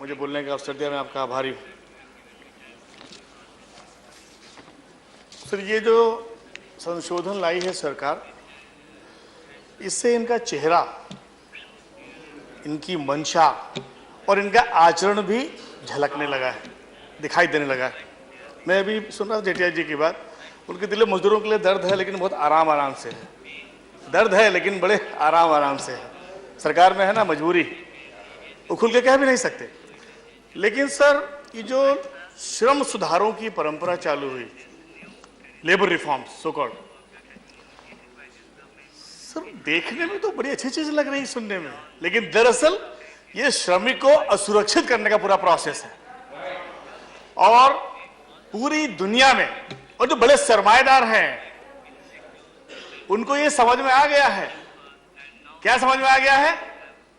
मुझे बोलने का अवसर दिया, मैं आपका आभारी हूँ। सर, ये जो संशोधन लाई है सरकार, इससे इनका चेहरा, इनकी मंशा और इनका आचरण भी झलकने लगा है, दिखाई देने लगा है। मैं अभी सुन रहा था जेठिया जी की बात, उनके दिल में मजदूरों के लिए दर्द है, लेकिन बहुत आराम आराम से है। दर्द है लेकिन बड़े आराम आराम से है। सरकार में है ना मजबूरी, वो खुल के कह भी नहीं सकते। लेकिन सर, ये जो श्रम सुधारों की परंपरा चालू हुई, labour reforms so called, sir देखने में तो बड़ी अच्छी चीज लग रही है सुनने में, लेकिन दरअसल ये श्रमिक को असुरक्षित करने का पूरा प्रोसेस है। और पूरी दुनिया में और जो बड़े सरमाएदार हैं उनको ये समझ में आ गया है। क्या समझ में आ गया है?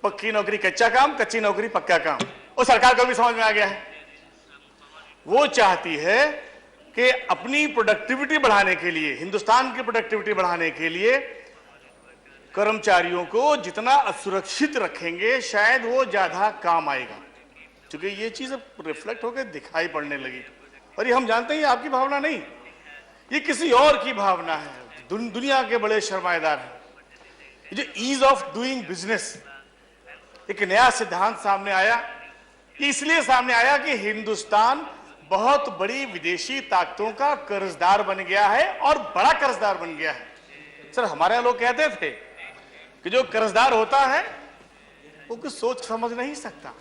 पक्की नौकरी कच्चा काम, कच्ची नौकरी पक्का काम। और सरकार को भी समझ में आ गया है। वो चाहती है कि अपनी प्रोडक्टिविटी बढ़ाने के लिए, हिंदुस्तान की प्रोडक्टिविटी बढ़ाने के लिए कर्मचारियों को जितना असुरक्षित रखेंगे शायद वो ज्यादा काम आएगा। क्योंकि ये चीज रिफ्लेक्ट होकर दिखाई पड़ने लगी। और ये हम जानते हैं ये आपकी भावना नहीं, ये किसी और की भावना है। दुनिया के बड़े शर्माएदार हैं। ये जो ईज ऑफ डूइंग बिजनेस, एक नया सिद्धांत सामने आया। इसलिए सामने आया कि हिंदुस्तान बहुत बड़ी विदेशी ताकतों का कर्जदार बन गया है और बड़ा कर्जदार बन गया है। सर, हमारे लोग कहते थे कि जो कर्जदार होता है वो कुछ सोच समझ नहीं सकता,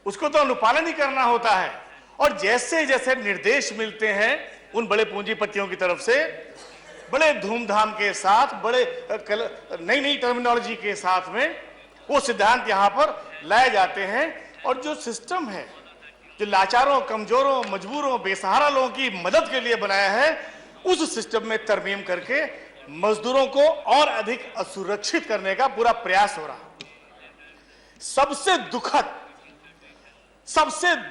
उसको तो अनुपालन ही करना होता है। और जैसे जैसे निर्देश मिलते हैं उन बड़े पूंजीपतियों की तरफ से, बड़े धूमधाम के साथ, बड़े नई नई टर्मिनोलॉजी के साथ में वो सिद्धांत यहां पर लाए जाते हैं। और जो सिस्टम है जो लाचारों, कमजोरों, मजबूरों, बेसहारा लोगों की मदद के लिए बनाया है, उस सिस्टम में तरमीम करके मजदूरों को और अधिक असुरक्षित करने का पूरा प्रयास हो रहा। सबसे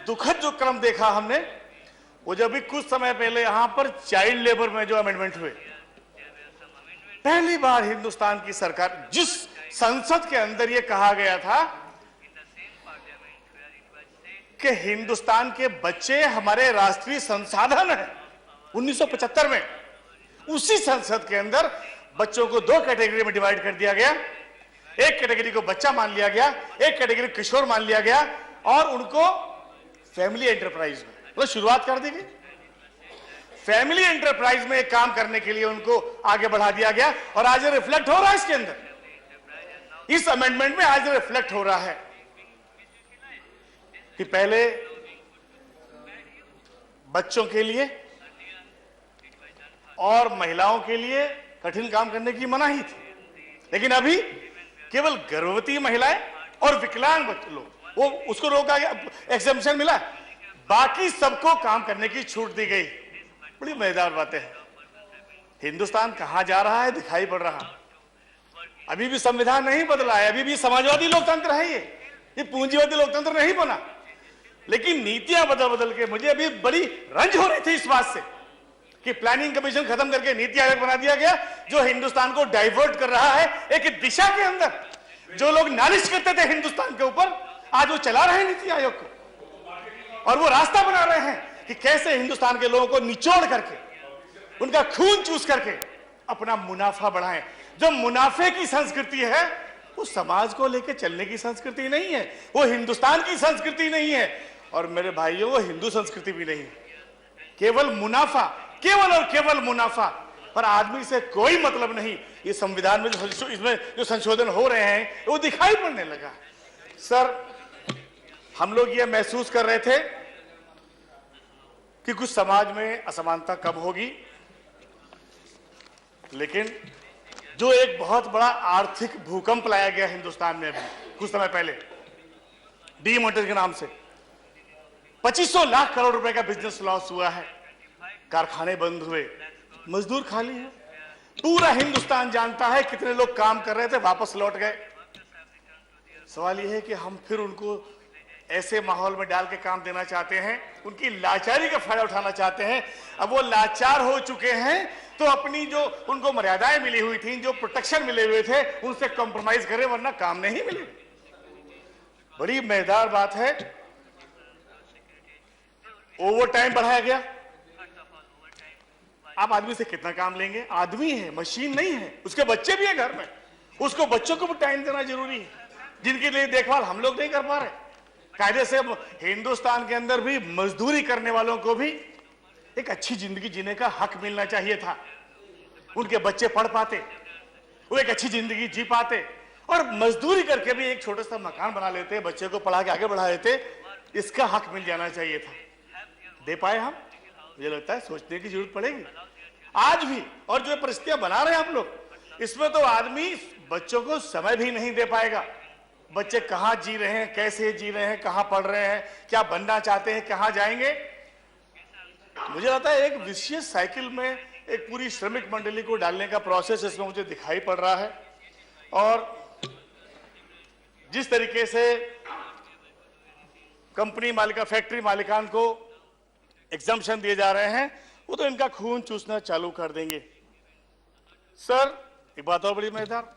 दुखद जो क्रम देखा हमने, वो जब भी कुछ समय पहले यहां पर चाइल्ड लेबर में जो अमेंडमेंट हुए, पहली बार हिंदुस्तान की सरकार, जिस संसद के अंदर यह कहा गया था कि हिंदुस्तान के बच्चे हमारे राष्ट्रीय संसाधन हैं, 1975 में उसी संसद के अंदर बच्चों को दो कैटेगरी में डिवाइड कर दिया गया। एक कैटेगरी को बच्चा मान लिया गया, एक कैटेगरी किशोर मान लिया गया और उनको फैमिली एंटरप्राइज में मतलब शुरुआत कर दी गई। फैमिली एंटरप्राइज में एक काम करने के लिए उनको आगे बढ़ा दिया गया। और आज रिफ्लेक्ट हो रहा है इसके अंदर, इस अमेंडमेंट में आज रिफ्लेक्ट हो रहा है कि पहले बच्चों के लिए और महिलाओं के लिए कठिन काम करने की मनाही थी, लेकिन अभी केवल गर्भवती महिलाएं और विकलांग लोग, वो उसको रोका गया, एक्सेम्पशन मिला, बाकी सबको काम करने की छूट दी गई। बड़ी मजेदार बातें हैं। हिंदुस्तान कहां जा रहा है दिखाई पड़ रहा। अभी भी संविधान नहीं बदला है, अभी भी समाजवादी लोकतंत्र है, ये पूंजीवादी लोकतंत्र नहीं बना। लेकिन नीतियां बदल बदल के मुझे अभी बड़ी रंज हो रही थी इस बात से कि प्लानिंग कमीशन खत्म करके नीति आयोग बना दिया गया, जो हिंदुस्तान को डाइवर्ट कर रहा है एक दिशा के अंदर। जो लोग नालिश करते थे हिंदुस्तान के ऊपर, आज वो चला रहे हैं नीति आयोग को, और वो रास्ता बना रहे हैं कि कैसे हिंदुस्तान के लोगों को निचोड़ करके, उनका खून चूस करके अपना मुनाफा बढ़ाएं। जो मुनाफे की संस्कृति है वो समाज को लेकर चलने की संस्कृति नहीं है, वो हिंदुस्तान की संस्कृति नहीं है, और मेरे भाइयों वो हिंदू संस्कृति भी नहीं है। केवल मुनाफा, केवल और केवल मुनाफा, पर आदमी से कोई मतलब नहीं। ये संविधान में इसमें जो संशोधन हो रहे हैं वो दिखाई पड़ने लगा। सर, हम लोग ये महसूस कर रहे थे कि कुछ समाज में असमानता कब होगी, लेकिन जो एक बहुत बड़ा आर्थिक भूकंप लाया गया हिंदुस्तान में अभी कुछ समय पहले डीमोनेटाइजेशन के नाम से, 2500 लाख करोड़ रुपए का बिजनेस लॉस हुआ है, कारखाने बंद हुए, मजदूर खाली है। पूरा हिंदुस्तान जानता है कितने लोग काम कर रहे थे वापस लौट गए। सवाल यह है कि हम फिर उनको ऐसे माहौल में डाल के काम देना चाहते हैं, उनकी लाचारी का फायदा उठाना चाहते हैं। अब वो लाचार हो चुके हैं तो अपनी जो उनको मर्यादाएं मिली हुई थी, जो प्रोटेक्शन मिले हुए थे, उनसे कॉम्प्रोमाइज करें, वरना काम नहीं मिले। बड़ी मजेदार बात है, ओवर टाइम बढ़ाया गया। आप आदमी से कितना काम लेंगे? आदमी है, मशीन नहीं है, उसके बच्चे भी हैं घर में, उसको बच्चों को भी टाइम देना जरूरी है, जिनके लिए देखभाल हम लोग नहीं कर पा रहे। कायदे से हिंदुस्तान के अंदर भी मजदूरी करने वालों को भी एक अच्छी जिंदगी जीने का हक मिलना चाहिए था। उनके बच्चे पढ़ पाते, वो एक अच्छी जिंदगी जी पाते, और मजदूरी करके भी एक छोटा सा मकान बना लेते, बच्चे को पढ़ा के आगे बढ़ा देते, इसका हक मिल जाना चाहिए था। दे पाए हम? मुझे लगता है सोचने की जरूरत पड़ेगी आज भी। और जो परिस्थितियां बना रहे हैं हम लोग, इसमें तो आदमी बच्चों को समय भी नहीं दे पाएगा। बच्चे कहां जी रहे हैं, कैसे जी रहे हैं, कहां पढ़ रहे हैं, क्या बनना चाहते हैं, कहां जाएंगे। मुझे लगता है एक विशेष साइकिल में एक पूरी श्रमिक मंडली को डालने का प्रोसेस इसमें मुझे दिखाई पड़ रहा है। और जिस तरीके से कंपनी मालिका, फैक्ट्री मालिकान को एग्जम्पशन दिए जा रहे हैं, वो तो इनका खून चूसना चालू कर देंगे। सर, एक बात और बड़ी मजेदार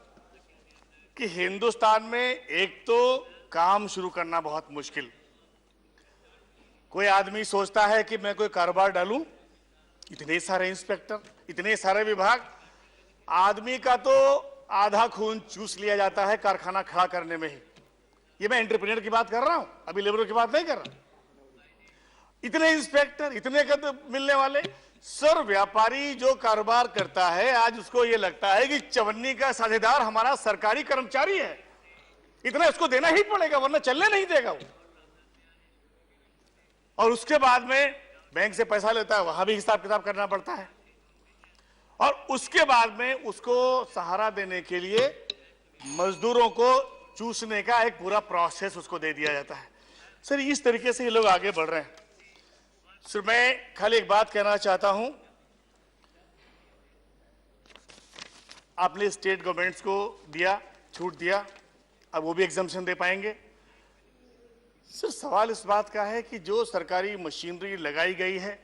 कि हिंदुस्तान में एक तो काम शुरू करना बहुत मुश्किल। कोई आदमी सोचता है कि मैं कोई कारोबार डालूं, इतने सारे इंस्पेक्टर, इतने सारे विभाग, आदमी का तो आधा खून चूस लिया जाता है कारखाना खड़ा करने में ही। ये मैं एंटरप्रेन्योर की बात कर रहा हूं, अभी लेबरों की बात नहीं कर रहा। इतने इंस्पेक्टर, इतने कद मिलने वाले। सर, व्यापारी जो कारोबार करता है आज उसको ये लगता है कि चवन्नी का साझेदार हमारा सरकारी कर्मचारी है, इतना इसको देना ही पड़ेगा वरना चलने नहीं देगा वो। और उसके बाद में बैंक से पैसा लेता है, वहां भी हिसाब किताब करना पड़ता है, और उसके बाद में उसको सहारा देने के लिए मजदूरों को चूसने का एक पूरा प्रोसेस उसको दे दिया जाता है। सर, इस तरीके से ये लोग आगे बढ़ रहे हैं। सर, मैं खाली एक बात कहना चाहता हूं, आपने स्टेट गवर्नमेंट्स को दिया, छूट दिया, अब वो भी एग्जम्पशन दे पाएंगे। सर, सवाल इस बात का है कि जो सरकारी मशीनरी लगाई गई है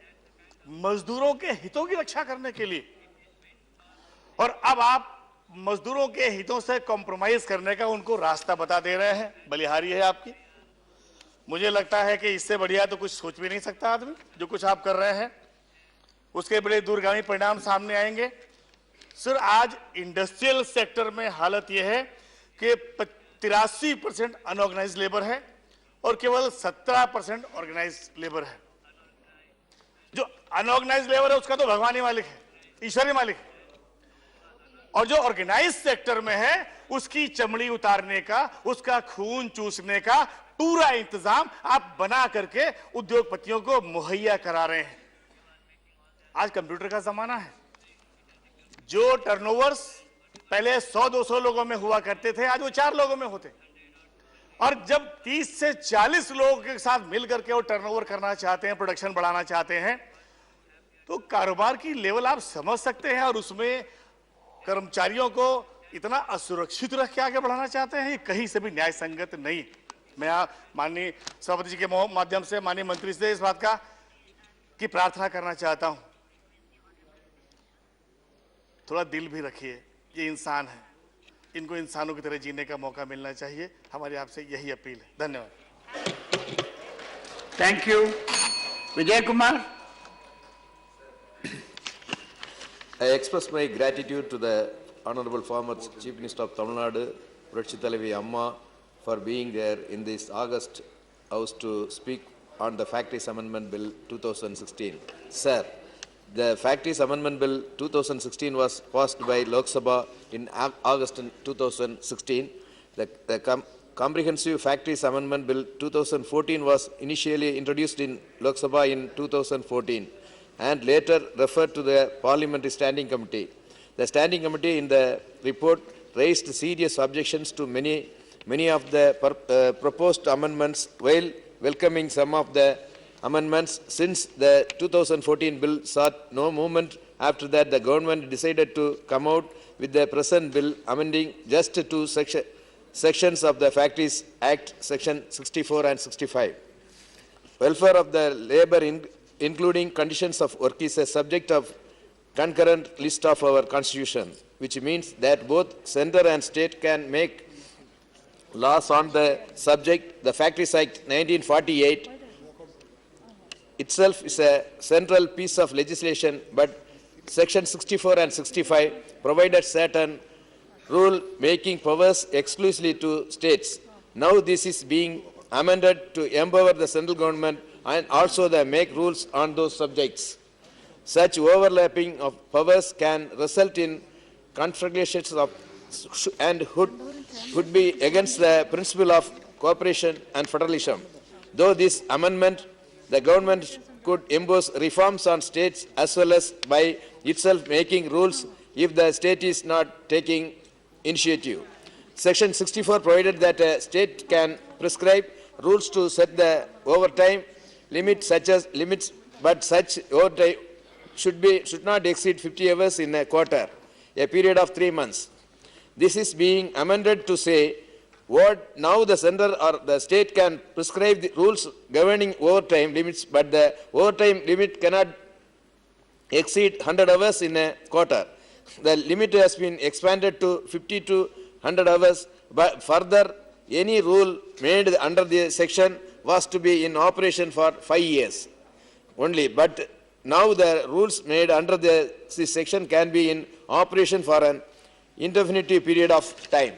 मजदूरों के हितों की रक्षा करने के लिए, और अब आप मजदूरों के हितों से कॉम्प्रोमाइज करने का उनको रास्ता बता दे रहे हैं। बलिहारी है आपकी। मुझे लगता है कि इससे बढ़िया तो कुछ सोच भी नहीं सकता आदमी। जो कुछ आप कर रहे हैं उसके बड़े दूरगामी परिणाम सामने आएंगे। सर, आज इंडस्ट्रियल सेक्टर में हालत यह है कि 83% अनऑर्गेनाइज लेबर है और केवल 17% ऑर्गेनाइज लेबर है। जो अनऑर्गेनाइज लेबर है उसका तो भगवान ही मालिक है, ईश्वर ही मालिक है, और जो ऑर्गेनाइज सेक्टर में है उसकी चमड़ी उतारने का, उसका खून चूसने का पूरा इंतजाम आप बना करके उद्योगपतियों को मुहैया करा रहे हैं। आज कंप्यूटर का जमाना है। जो टर्नओवर्स पहले 100-200 लोगों में हुआ करते थे, आज वो 4 लोगों में होते। और जब 30 से 40 लोगों के साथ मिलकर के वो टर्नओवर करना चाहते हैं, प्रोडक्शन बढ़ाना चाहते हैं, तो कारोबार की लेवल आप समझ सकते हैं। और उसमें कर्मचारियों को इतना असुरक्षित रख के आगे बढ़ाना चाहते हैं, ये कहीं से भी न्याय संगत नहीं। मैं माननीय सभापति जी के माध्यम से माननीय मंत्री से इस बात का की प्रार्थना करना चाहता हूं, थोड़ा दिल भी रखिए, ये इंसान है, इनको इंसानों की तरह जीने का मौका मिलना चाहिए। हमारी आपसे यही अपील है। धन्यवाद। Thank you. Vijay Kumar. I express my gratitude to the Honorable former Chief Minister of Tamil Nadu, Puratchi Thalavi Amma, for being there in this August House to speak on the Factories Amendment Bill 2016. Sir, the Factories Amendment Bill 2016 was passed by Lok Sabha in August 2016. The Comprehensive Factories Amendment Bill 2014 was initially introduced in Lok Sabha in 2014. And later referred to the Parliamentary Standing Committee. The Standing Committee in the report raised serious objections to many of the proposed amendments, while welcoming some of the amendments. Since the 2014 bill saw no movement, after that the government decided to come out with the present bill, amending just 2 sections of the Factories Act, section 64 and 65. Welfare of the labour including conditions of work is a subject of concurrent list of our constitution, which means that both center and state can make laws on the subject. The Factories Act 1948 itself is a central piece of legislation, but Section 64 and 65 provided certain rule-making powers exclusively to states. Now this is being amended to empower the central government and also make rules on those subjects. Such overlapping of powers can result in conflagrations of and would be against the principle of cooperation and federalism. Though this amendment, the government could impose reforms on states as well as by itself making rules if the state is not taking initiative. Section 64 provided that a state can prescribe rules to set the overtime limits, but such overtime should not exceed 50 hours in a quarter, a period of 3 months. This is being amended to say what now the center or the state can prescribe the rules governing overtime limits, but the overtime limit cannot exceed 100 hours in a quarter. The limit has been expanded to 50 to 100 hours, but further any rule made under the section was to be in operation for 5 years only, but now the rules made under this section can be in operation for an indefinite period of time.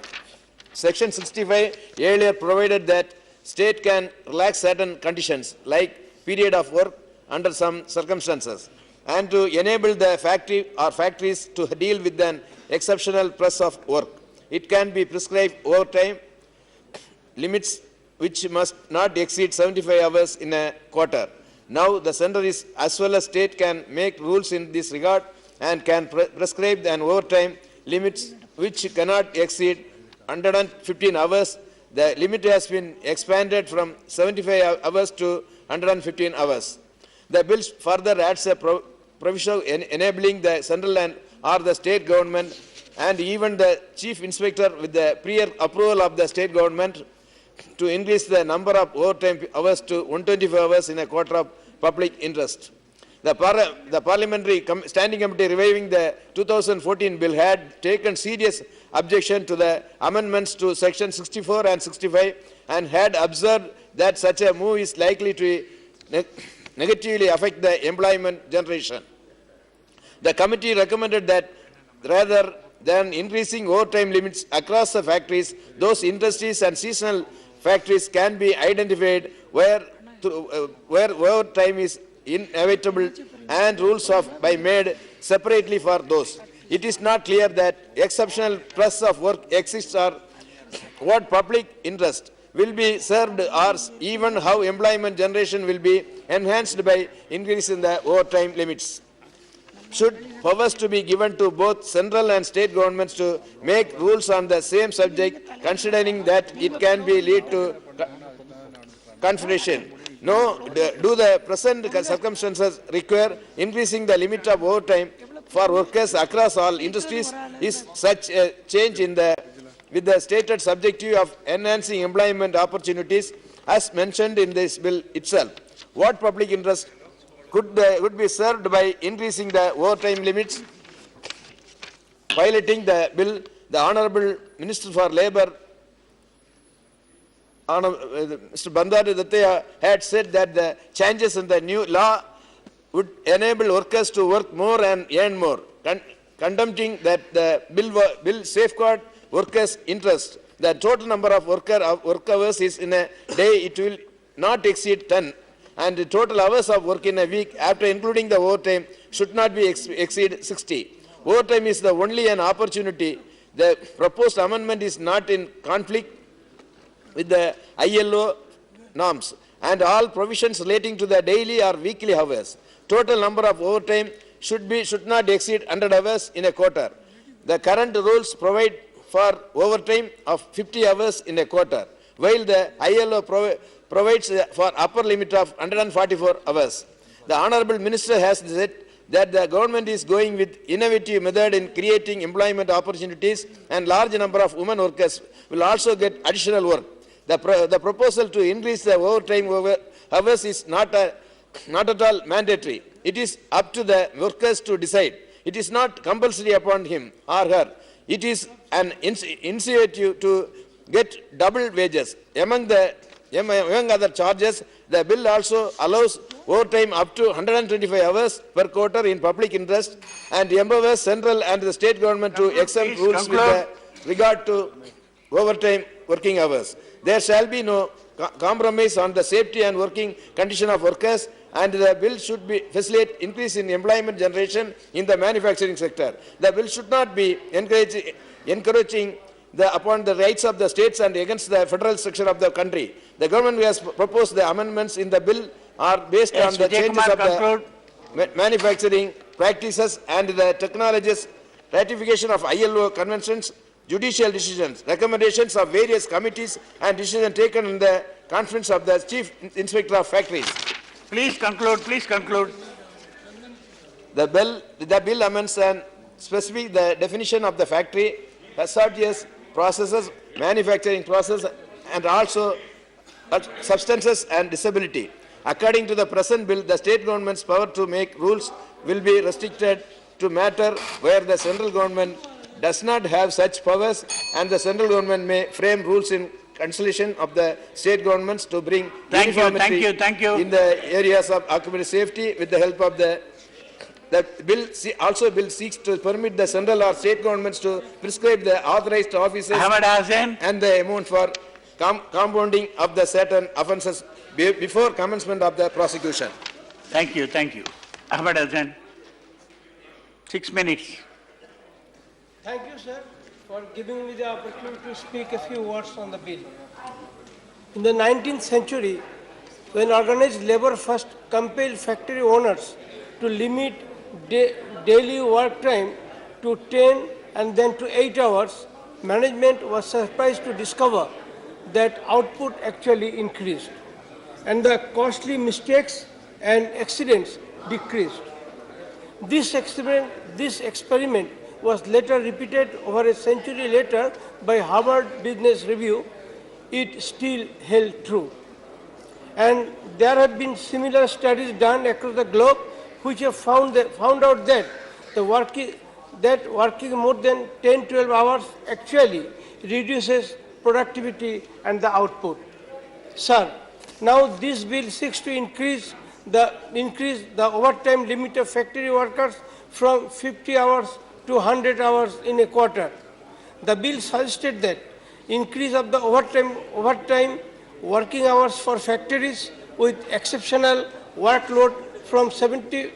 Section 65 earlier provided that state can relax certain conditions like period of work under some circumstances and to enable the factory or factories to deal with an exceptional press of work. It can be prescribed overtime limits which must not exceed 75 hours in a quarter. Now the center is as well as state can make rules in this regard and can prescribe an overtime limits which cannot exceed 115 hours. The limit has been expanded from 75 hours to 115 hours. The bill further adds a provision enabling the central and or the state government and even the chief inspector with the prior approval of the state government to increase the number of overtime hours to 125 hours in a quarter of public interest. The Parliamentary Standing Committee reviving the 2014 bill had taken serious objection to the amendments to Section 64 and 65 and had observed that such a move is likely to negatively affect the employment generation. The committee recommended that rather than increasing overtime limits across the factories, those industries and seasonal factories can be identified where overtime is inevitable and rules by made separately for those. It is not clear that exceptional press of work exists or what public interest will be served or even how employment generation will be enhanced by increase in the overtime limits. Should powers to be given to both central and state governments to make rules on the same subject, considering that it can be lead to confederation. No, do the present circumstances require increasing the limit of overtime for workers across all industries? Is such a change with the stated objective of enhancing employment opportunities as mentioned in this bill itself? What public interest would be served by increasing the overtime limits? Piloting the bill, the Honorable Minister for Labour, Mr. Bandari Dattaya, had said that the changes in the new law would enable workers to work more and earn more, contempting that the bill safeguard workers' interest. The total number of work hours is in a day, it will not exceed 10, and the total hours of work in a week after including the overtime should not be exceed 60. Overtime is the only an opportunity. The proposed amendment is not in conflict with the ILO norms and all provisions relating to the daily or weekly hours. Total number of overtime should not exceed 100 hours in a quarter. The current rules provide for overtime of 50 hours in a quarter, while the ILO provides for upper limit of 144 hours. The Honorable Minister has said that the government is going with innovative method in creating employment opportunities and large number of women workers will also get additional work. The proposal to increase the overtime hours is not at all mandatory. It is up to the workers to decide. It is not compulsory upon him or her. It is an incentive to get double wages. Among other charges, the bill also allows overtime up to 125 hours per quarter in public interest and empowers central and the state government to exempt Please rules with regard to overtime working hours. There shall be no compromise on the safety and working condition of workers, and the bill should facilitate increase in employment generation in the manufacturing sector. The bill should not be encouraging upon the rights of the states and against the federal structure of the country. The government has proposed the amendments in the bill are based on the changes of the manufacturing practices and the technologies, ratification of ILO conventions, judicial decisions, recommendations of various committees and decisions taken in the conference of the Chief Inspector of Factories. Please conclude, please conclude. The bill amends and specifies the definition of the factory, hazardous processes, manufacturing process, and also substances and disability. According to the present bill, the state government's power to make rules will be restricted to matter where the central government does not have such powers, and the central government may frame rules in consultation of the state governments to bring uniformity in the areas of occupational safety with the help of the bill seeks to permit the central or state governments to prescribe the authorized officers and the amount for compounding of the certain offences before commencement of the prosecution. Thank you, thank you. Ahmed Hassan, 6 minutes. Thank you, sir, for giving me the opportunity to speak a few words on the bill. In the 19th century, when organized labor first compelled factory owners to limit daily work time to 10 and then to 8 hours, management was surprised to discover that output actually increased and the costly mistakes and accidents decreased. This experiment was later repeated over a century later by Harvard Business Review. It still held true. And there have been similar studies done across the globe which have found out that working more than 10-12 hours actually reduces productivity and the output. Sir, now this bill seeks to increase the overtime limit of factory workers from 50 hours to 100 hours in a quarter. The bill suggested that increase of the overtime working hours for factories with exceptional workload from 70.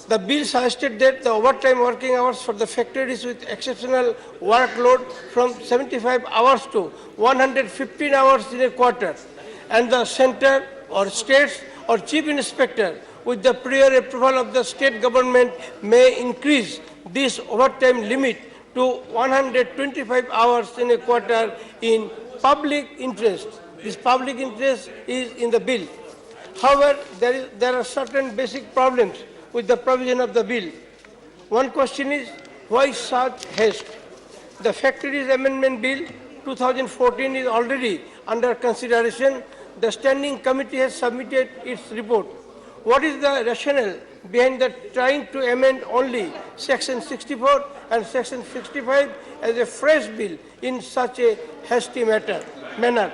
The bill suggested that the overtime working hours for the factories with exceptional workload from 75 hours to 115 hours in a quarter, and the center or states or chief inspector with the prior approval of the state government may increase this overtime limit to 125 hours in a quarter in public interest. This public interest is in the bill. However, there are certain basic problems with the provision of the bill. One question is, why such haste? The Factories Amendment Bill 2014 is already under consideration. The Standing Committee has submitted its report. What is the rationale behind trying to amend only Section 64 and Section 65 as a fresh bill in such a hasty manner?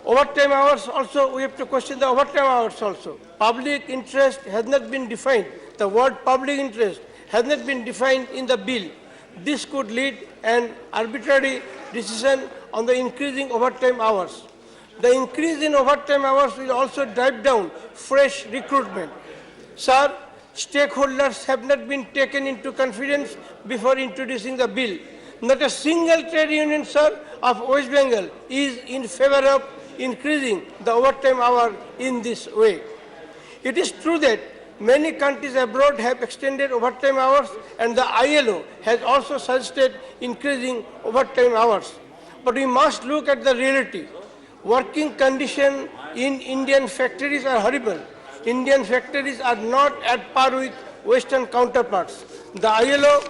Overtime hours also, we have to question the overtime hours also. Public interest has not been defined. The word public interest has not been defined in the bill. This could lead an arbitrary decision on the increasing overtime hours. The increase in overtime hours will also drive down fresh recruitment. Sir, stakeholders have not been taken into confidence before introducing the bill. Not a single trade union, sir, of West Bengal is in favor of increasing the overtime hour in this way. It is true that many countries abroad have extended overtime hours, and the ILO has also suggested increasing overtime hours. But we must look at the reality. Working conditions in Indian factories are horrible. Indian factories are not at par with Western counterparts. The ILO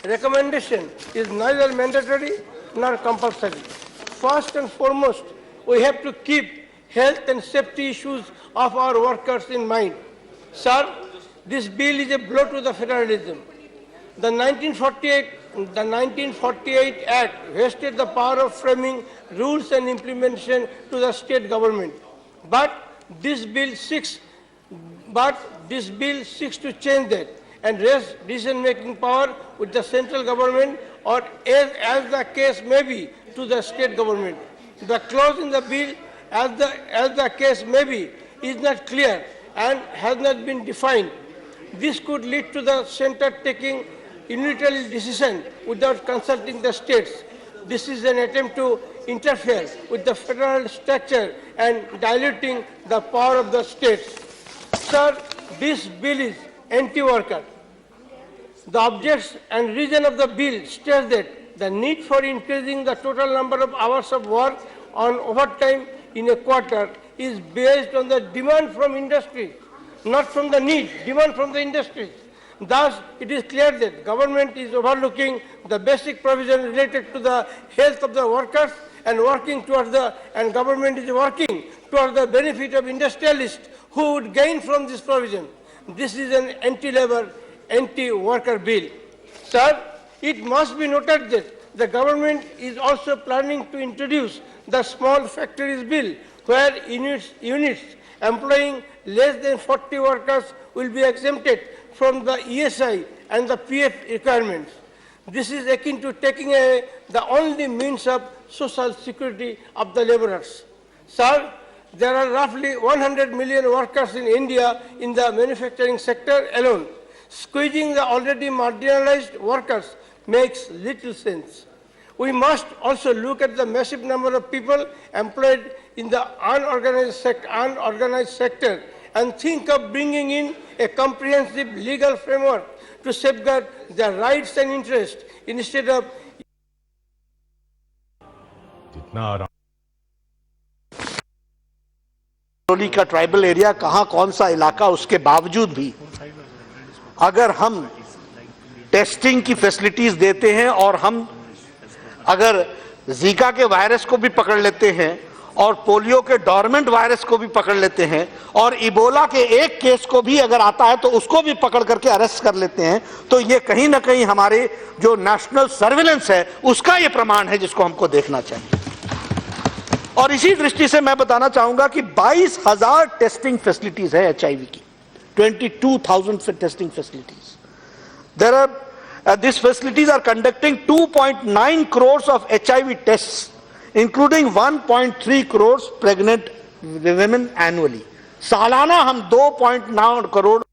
recommendation is neither mandatory nor compulsory. First and foremost, we have to keep health and safety issues of our workers in mind. Sir, this bill is a blow to the federalism. The 1948 the 1948 Act vested the power of framing rules and implementation to the state government. But this bill seeks to change that and raise decision-making power with the central government or as the case may be to the state government. The clause in the bill as the case may be is not clear and has not been defined. This could lead to the center taking unilateral decision without consulting the states. This is an attempt to interfere with the federal structure and diluting the power of the states. Sir, this bill is anti-worker. The objects and reason of the bill states that the need for increasing the total number of hours of work on overtime in a quarter is based on the demand from industry, not from the need, demand from the industry. Thus, it is clear that government is overlooking the basic provision related to the health of the workers and government is working towards the benefit of industrialists who would gain from this provision. This is an anti-labor, anti-worker bill. Sir, it must be noted that the government is also planning to introduce the small factories bill, where units employing less than 40 workers will be exempted from the ESI and the PF requirements. This is akin to taking away the only means of social security of the laborers. Sir, there are roughly 100 million workers in India in the manufacturing sector alone. Squeezing the already marginalized workers makes little sense. We must also look at the massive number of people employed in the unorganized sector and think of bringing in a comprehensive legal framework to safeguard their rights and interests instead of का tribal area कहां कौन सा इलाका, उसके बावजूद भी अगर हम टेस्टिंग की फैसिलिटीज देते हैं और हम अगर जीका के वायरस को भी पकड़ लेते हैं और पोलियो के डोरमेंट वायरस को भी पकड़ लेते हैं और इबोला के एक केस को भी अगर आता है तो उसको भी पकड़ करके अरेस्ट कर लेते हैं, तो ये कहीं ना कहीं हमारे जो नेशनल सर्विलेंस है उसका ये प्रमाण है जिसको हमको देखना चाहिए। और इसी दृष्टि से मैं बताना चाहूंगा कि 22,000 टेस्टिंग फैसिलिटीज है एचआईवी की, 22,000 testing facilities. There are this facilities are conducting 2.9 crores of HIV tests, including 1.3 crores pregnant women annually. सालाना हम 2.9 crore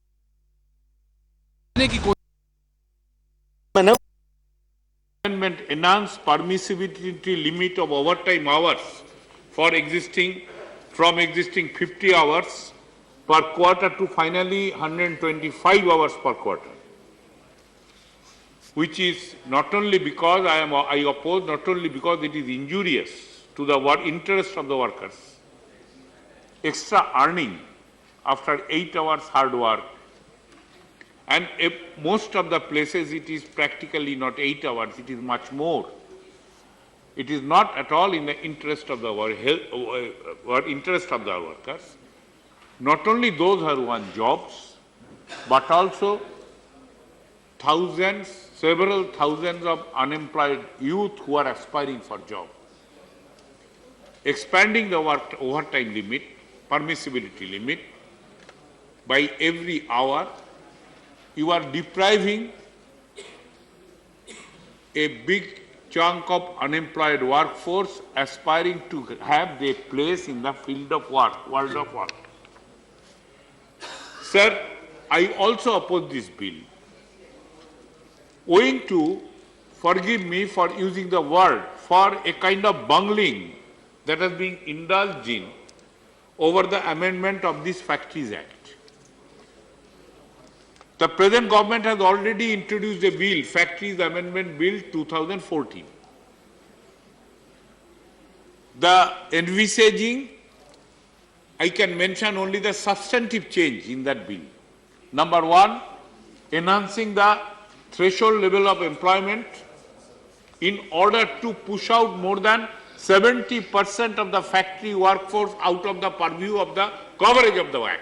Amendment enhance permissibility limit of overtime hours for from existing 50 hours per quarter to finally 125 hours per quarter, which is not only because I oppose, not only because it is injurious to the interest of the workers. Extra earning after 8 hours hard work, and most of the places it is practically not 8 hours, it is much more. It is not at all in the interest of the interest of the workers. Not only those who want jobs, but also several thousands of unemployed youth who are aspiring for job. Expanding the overtime limit, permissibility limit, by every hour, you are depriving a big chunk of unemployed workforce aspiring to have their place in the field of work, world of work. Sir, I also oppose this bill, owing to, forgive me for using the word, for a kind of bungling that has been indulged in over the amendment of this Factories Act. The present government has already introduced a bill, Factories Amendment Bill 2014. The envisaging, I can mention only the substantive change in that bill. Number one, enhancing the threshold level of employment in order to push out more than 70% of the factory workforce out of the purview of the coverage of the Act.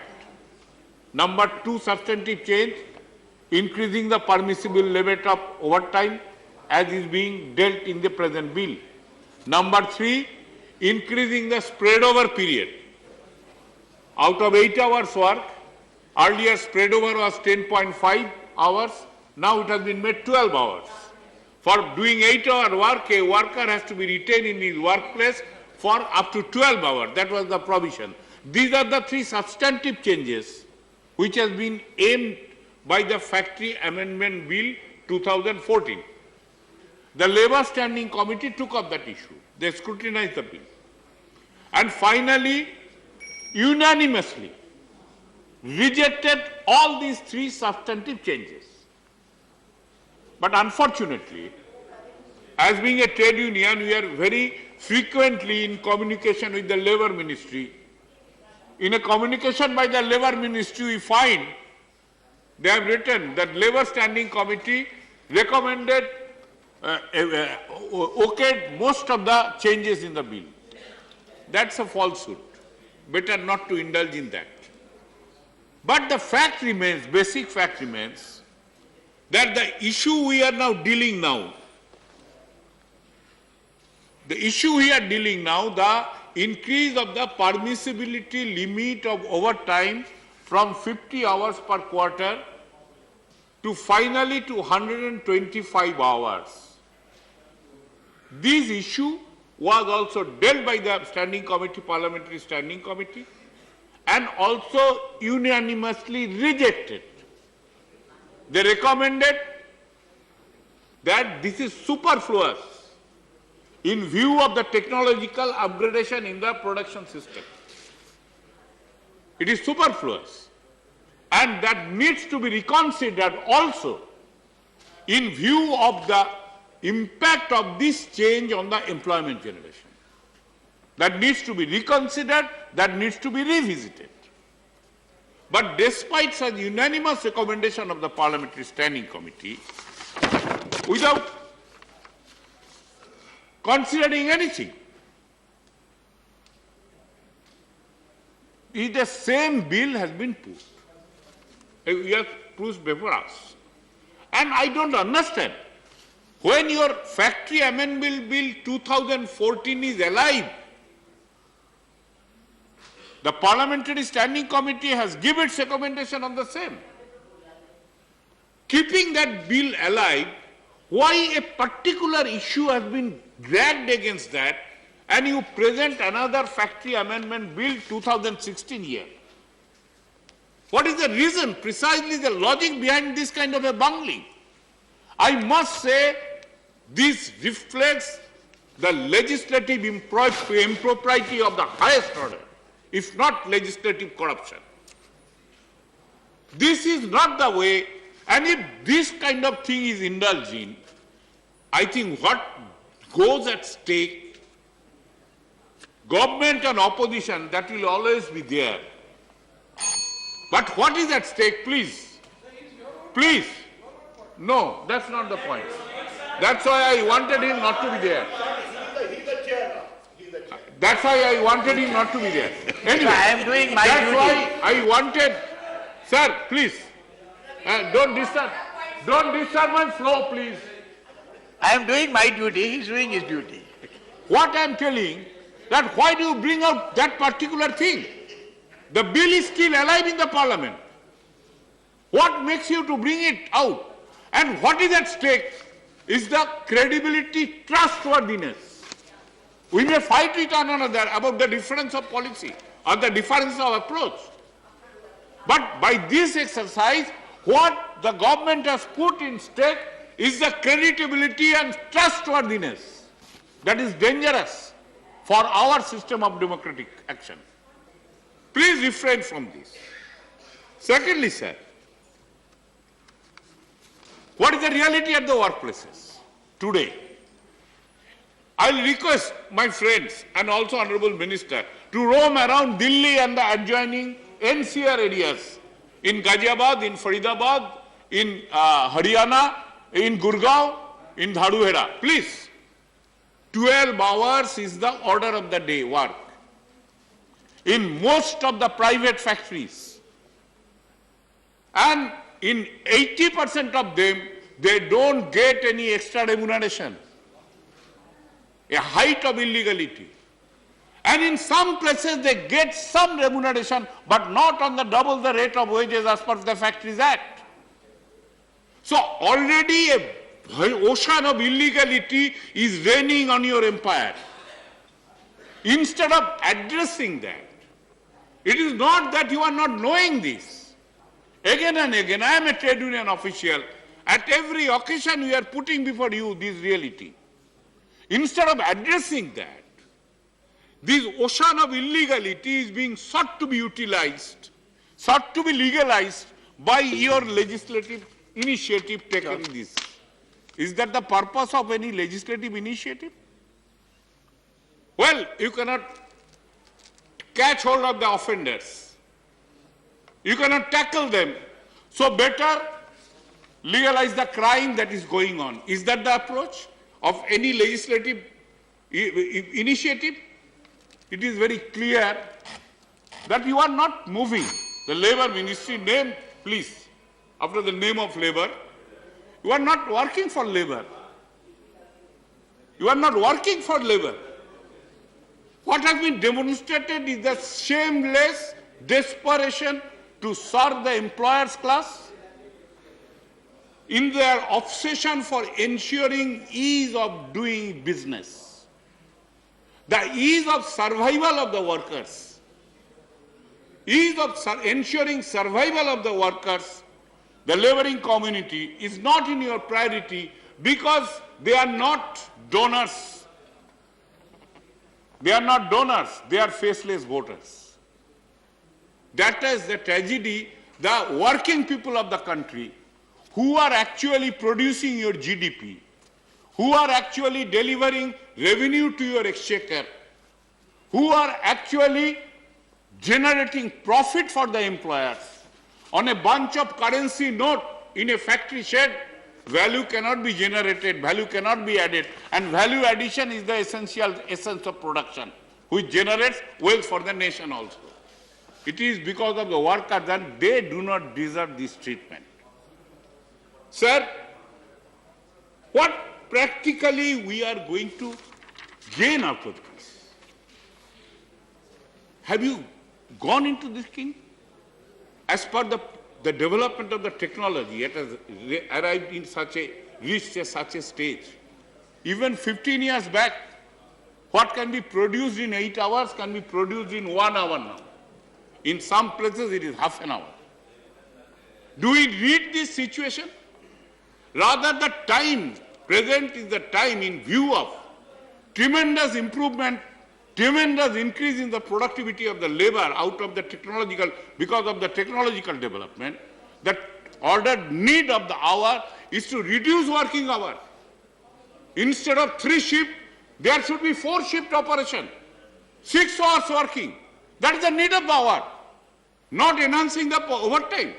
Number two, substantive change, increasing the permissible limit of overtime as is being dealt in the present bill. Number 3, increasing the spread over period. Out of 8 hours work, earlier spread over was 10.5 hours, now it has been made 12 hours. For doing 8-hour work, a worker has to be retained in his workplace for up to 12 hours. That was the provision. These are the 3 substantive changes which has been aimed by the Factory Amendment Bill 2014. The Labour Standing Committee took up that issue. They scrutinized the bill. And finally, unanimously rejected all these 3 substantive changes. But unfortunately, as being a trade union, we are very frequently in communication with the Labour Ministry. In a communication by the Labour Ministry, we find they have written that Labour Standing Committee recommended, okayed most of the changes in the bill. That's a falsehood. Better not to indulge in that. But the fact remains, basic fact remains, that the issue we are now dealing now, the increase of the permissibility limit of overtime from 50 hours per quarter to finally to 125 hours. This issue was also dealt by the Standing Committee, Parliamentary Standing Committee, and also unanimously rejected. They recommended that this is superfluous in view of the technological upgradation in the production system. It is superfluous, and that needs to be reconsidered also in view of the impact of this change on the employment generation. That needs to be reconsidered, that needs to be revisited. But despite such unanimous recommendation of the Parliamentary Standing Committee, without considering anything, the same bill has been put. We have put before us. And I don't understand. When your Factory Amendment Bill 2014 is alive, the Parliamentary Standing Committee has given its recommendation on the same. Keeping that bill alive, why a particular issue has been dragged against that, and you present another Factory Amendment Bill 2016 here? What is the reason, precisely the logic behind this kind of a bungling? I must say, this reflects the legislative impropriety of the highest order, if not legislative corruption. This is not the way, and if this kind of thing is indulged in, I think what goes at stake, government and opposition, that will always be there. But what is at stake, please? Please. No, that's not the point. That's why I wanted him not to be there. That's why I wanted him not to be there. Anyway, I am doing my duty. That's why I wanted, sir, please, don't disturb my flow, please. I am doing my duty, he is doing his duty. What I am telling, that why do you bring out that particular thing? The bill is still alive in the Parliament. What makes you to bring it out? And what is at stake is the credibility, trustworthiness. We may fight with one another about the difference of policy or the difference of approach. But by this exercise, what the government has put in stake is the credibility and trustworthiness that is dangerous for our system of democratic action. Please refrain from this. Secondly, sir, what is the reality at the workplaces today? I will request my friends and also Honorable Minister to roam around Delhi and the adjoining NCR areas, in Ghaziabad, in Faridabad, in Haryana, in Gurgaon, in Dharuhera. Please, 12 hours is the order of the day work. In most of the private factories, and in 80% of them, they don't get any extra remuneration, a height of illegality. And in some places they get some remuneration, but not on the double the rate of wages as per the Factories Act. So already a ocean of illegality is raining on your empire. Instead of addressing that, it is not that you are not knowing this. Again and again, I am a trade union official. At every occasion we are putting before you this reality. Instead of addressing that, this ocean of illegality is being sought to be utilized, sought to be legalized by your legislative initiative taken in this. Is that the purpose of any legislative initiative? Well, you cannot catch hold of the offenders. You cannot tackle them. So better legalize the crime that is going on. Is that the approach of any legislative initiative? It is very clear that you are not moving. The Labour Ministry name, please, after the name of Labour, you are not working for Labour. You are not working for Labour. What has been demonstrated is the shameless desperation to serve the employers' class in their obsession for ensuring ease of doing business, the ease of survival of the workers, ease of ensuring survival of the workers. The labouring community is not in your priority because they are not donors. They are not donors, they are faceless voters. That is the tragedy. The working people of the country who are actually producing your GDP, who are actually delivering revenue to your exchequer, who are actually generating profit for the employers, on a bunch of currency note in a factory shed, value cannot be generated, value cannot be added, and value addition is the essential essence of production, which generates wealth for the nation also. It is because of the workers that they do not deserve this treatment. Sir, what practically we are going to gain out of this? Have you gone into this king? As per the development of the technology, it has arrived in reached such a stage. Even 15 years back, what can be produced in 8 hours can be produced in 1 hour now. In some places, it is half an hour. Do we read this situation? Rather, the time present is the time in view of tremendous improvement, tremendous increase in the productivity of the labor out of the technological, because of the technological development. The ordered need of the hour is to reduce working hour. Instead of 3 shifts, there should be 4 shift operation, 6 hours working. That is the need of the hour. Not enhancing the overtime,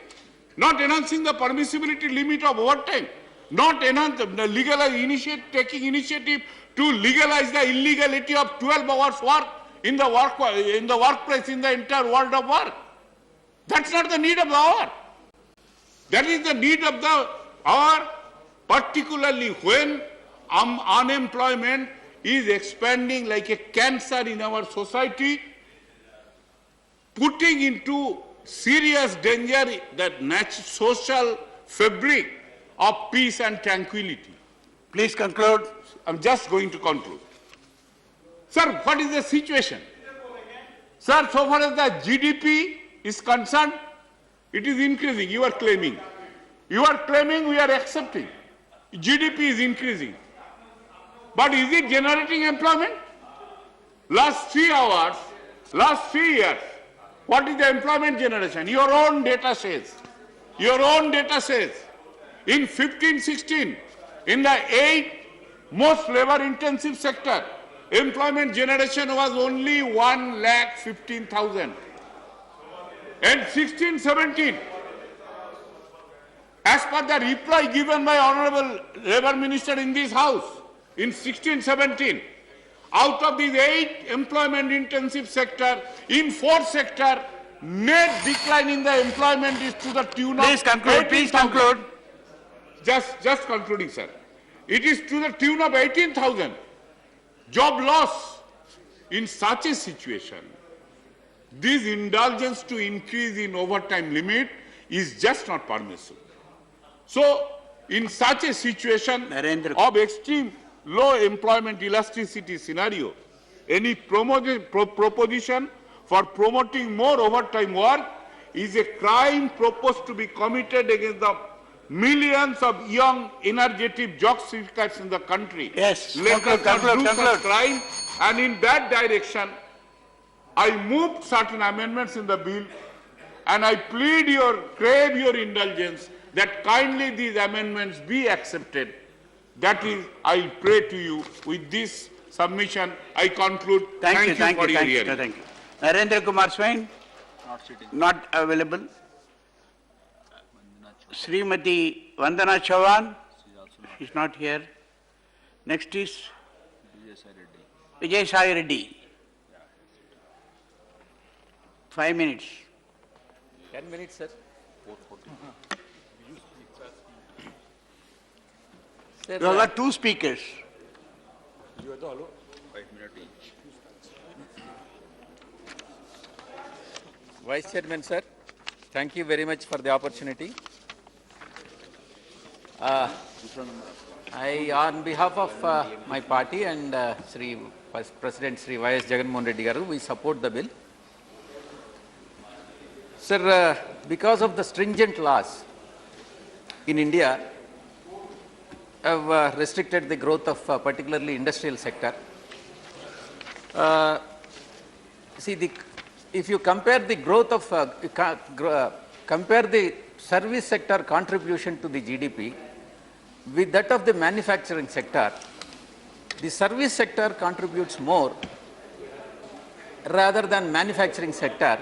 not enhancing the permissibility limit of overtime, not enhance the taking initiative to legalize the illegality of 12 hours work in the workplace in the entire world of work. That's not the need of the hour. That is the need of the hour, particularly when unemployment is expanding like a cancer in our society, putting into serious danger the social fabric of peace and tranquility. Please conclude. I'm just going to conclude. Sir, what is the situation? Sir, so far as the GDP is concerned, it is increasing. You are claiming. You are claiming, we are accepting. GDP is increasing. But is it generating employment? Last 3 hours, last 3 years, what is the employment generation? Your own data says. Your own data says. In 15-16, in the 8 most labor-intensive sector, employment generation was only 1,15,000. And 16-17, as per the reply given by Honorable Labour Minister in this House, in 16-17, out of these 8 employment-intensive sector, in 4th sector, net decline in the employment is to the tune of... Please conclude. Please conclude. just concluding, sir. It is to the tune of 18,000 job loss. In such a situation, this indulgence to increase in overtime limit is just not permissible. So, in such a situation Narendra. of extreme low employment elasticity scenario, any proposition for promoting more overtime work is a crime proposed to be committed against the millions of young, energetic job seekers in the country. Yes, Let us not conclude, do conclude. such crime, and in that direction, I moved certain amendments in the bill, and I crave your indulgence that kindly these amendments be accepted. That is, I pray to you. With this submission, I conclude. Thank you, for your thank hearing. you, thank you. Narendra Kumar Swain? Not available. Srimati Vandana Chauhan? She's not here. Next is Vijay Sai Reddy. 5 minutes. 10 minutes, sir. Sir, You have got two speakers. Vice Chairman, sir, thank you very much for the opportunity. On behalf of my party and Sri Vice President Sri Y.S. Jagannath Reddy Garu, we support the bill. Sir, because of the stringent laws in India have restricted the growth of particularly industrial sector. If you compare the growth of compare the service sector contribution to the GDP with that of the manufacturing sector, the service sector contributes more rather than manufacturing sector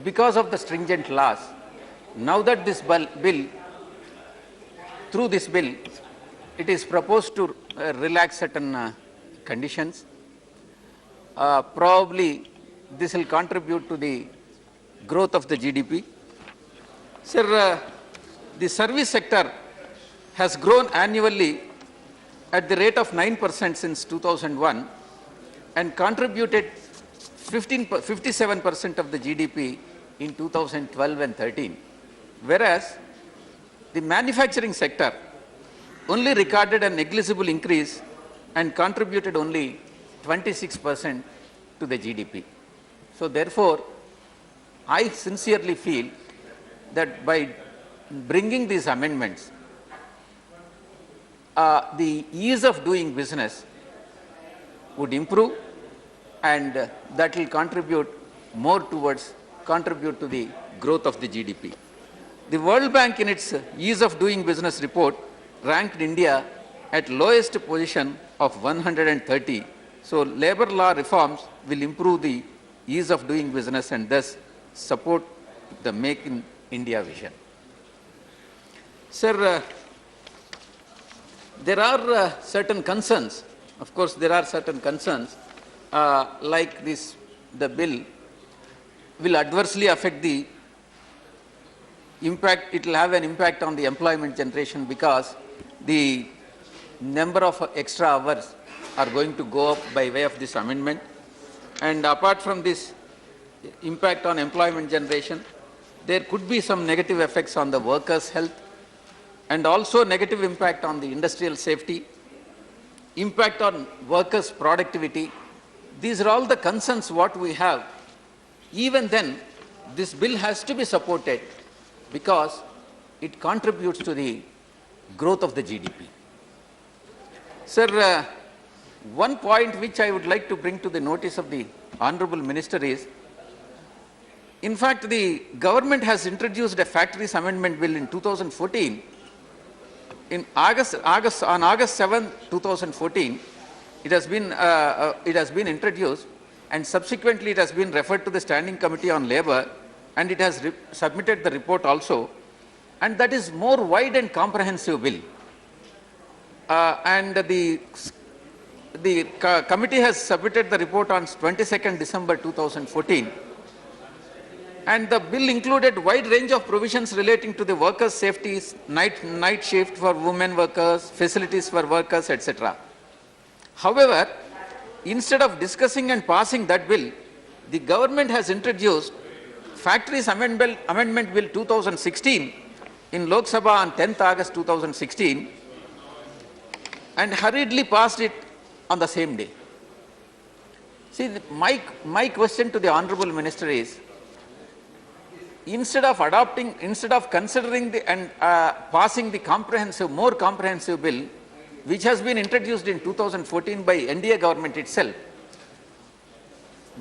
because of the stringent laws. Now that this bill, through this bill, it is proposed to relax certain conditions. Probably this will contribute to the growth of the GDP. Sir, the service sector has grown annually at the rate of 9% since 2001 and contributed 57% of the GDP in 2012 and 13, whereas the manufacturing sector only recorded a negligible increase and contributed only 26% to the GDP. So therefore, I sincerely feel that by bringing these amendments, the ease of doing business would improve, and that will contribute more towards contribute to the growth of the GDP. The World Bank in its ease of doing business report ranked India at lowest position of 130. So labor law reforms will improve the ease of doing business and thus support the Make in India vision. Sir, there are certain concerns. Of course, there are certain concerns like this, the bill will adversely affect the impact, it will have an impact on the employment generation because the number of extra hours are going to go up by way of this amendment. And apart from this impact on employment generation, there could be some negative effects on the workers' health and also negative impact on the industrial safety, impact on workers' productivity. These are all the concerns what we have. Even then, this bill has to be supported because it contributes to the growth of the GDP. Sir, one point which I would like to bring to the notice of the Honorable Minister is, in fact, the government has introduced a factories amendment bill in 2014. On August 7, 2014, it has been introduced, and subsequently it has been referred to the Standing Committee on Labour, and it has submitted the report also, and that is more wide and comprehensive bill. And the committee has submitted the report on 22nd December 2014. And the bill included wide range of provisions relating to the workers' safety, night shift for women workers, facilities for workers, etc. However, instead of discussing and passing that bill, the government has introduced Factories Amendment Bill 2016 in Lok Sabha on 10th August 2016 and hurriedly passed it on the same day. See, my question to the Honorable Minister is, instead of considering and passing the more comprehensive bill, which has been introduced in 2014 by NDA government itself,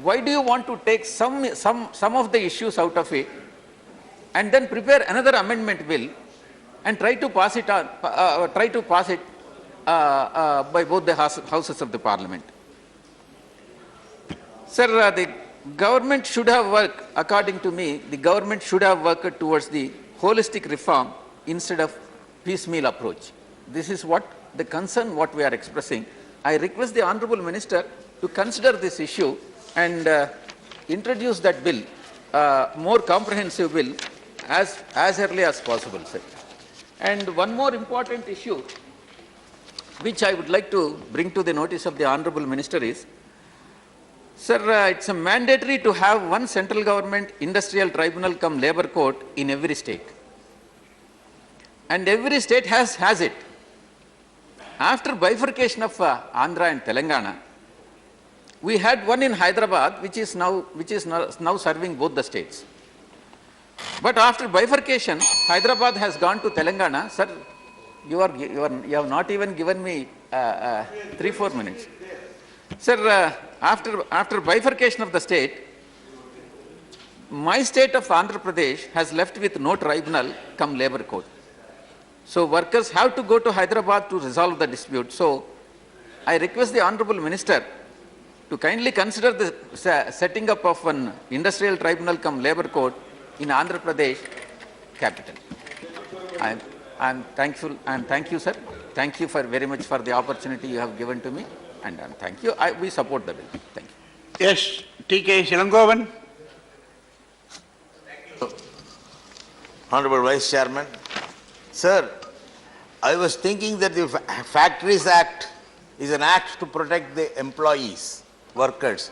why do you want to take some of the issues out of it and then prepare another amendment bill and try to pass it by both the houses of the Parliament? Sir, the government should have worked, according to me, the government should have worked towards the holistic reform instead of piecemeal approach. This is what the concern what we are expressing. I request the Honorable Minister to consider this issue and introduce that bill, more comprehensive bill, as early as possible, sir. And one more important issue which I would like to bring to the notice of the Honorable Minister is, sir, it's a mandatory to have one central government industrial tribunal cum labor court in every state. And every state has it. After bifurcation of Andhra and Telangana, we had one in Hyderabad, which is now serving both the states. But after bifurcation, Hyderabad has gone to Telangana. Sir, you have not even given me 3-4 minutes. Sir, after bifurcation of the state, my state of Andhra Pradesh has left with no tribunal come labor court. So workers have to go to Hyderabad to resolve the dispute. So I request the Honorable Minister to kindly consider the setting up of an industrial tribunal come labor court in Andhra Pradesh capital. I am thankful, and thank you, sir. Thank you very much for the opportunity you have given to me, and thank you. We support the bill. Thank you. Yes, T.K. Shilangovan. Honorable Vice Chairman. Sir, I was thinking that the Factories Act is an act to protect the employees, workers.